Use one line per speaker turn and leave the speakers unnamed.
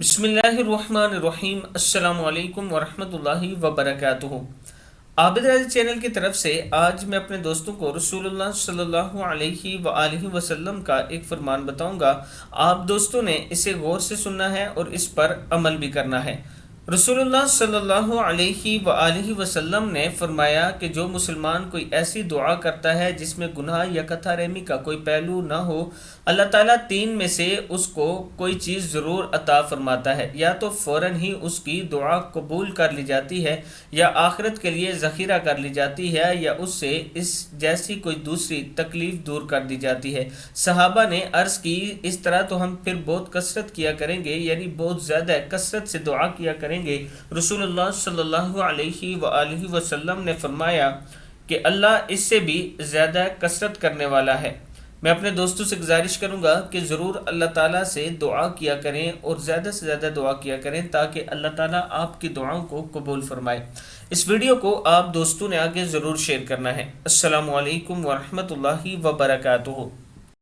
बिस्मिल्लाहिर्रहमानिर्रहीम। अस्सलामु अलैकुम वरहमतुल्लाहि वबरकातुहू। आबिद राजी चैनल की तरफ से आज मैं अपने दोस्तों को रसूलुल्लाह सल्लल्लाहु अलैहि वआलिहि वसल्लम का एक फरमान बताऊंगा। आप दोस्तों ने इसे गौर से सुनना है और इस पर अमल भी करना है। रसूलुल्लाह सल्लल्लाहु अलैहि वआलिहि वसल्लम ने फरमाया कि जो मुसलमान कोई ऐसी दुआ करता है जिसमें गुनाह या कथा रहमी का कोई पहलू ना हो, अल्लाह ताला तीन में से उसको कोई चीज़ ज़रूर अता फरमाता है। या तो फ़ौरन ही उसकी दुआ कबूल कर ली जाती है, या आखिरत के लिए ज़ख़ीरा कर ली जाती है, या उससे इस जैसी कोई दूसरी तकलीफ़ दूर कर दी जाती है। सहाबा ने अर्ज़ की, इस तरह तो हम फिर बहुत कसरत किया करेंगे, यानी बहुत ज़्यादा कसरत से दुआ किया करेंगे। रसूलुल्लाह सल्लल्लाहु अलैहि वआलिहि वसल्लम ने फरमाया कि अल्लाह इससे भी ज़्यादा कसरत करने वाला है। मैं अपने दोस्तों से गुजारिश करूंगा कि ज़रूर अल्लाह ताला से दुआ किया करें और ज़्यादा से ज़्यादा दुआ किया करें ताकि अल्लाह ताला आपकी दुआओं को कबूल फरमाए। इस वीडियो को आप दोस्तों ने आगे ज़रूर शेयर करना है। अस्सलामु अलैकुम वरहमतुल्लाहि वबरकातुहू।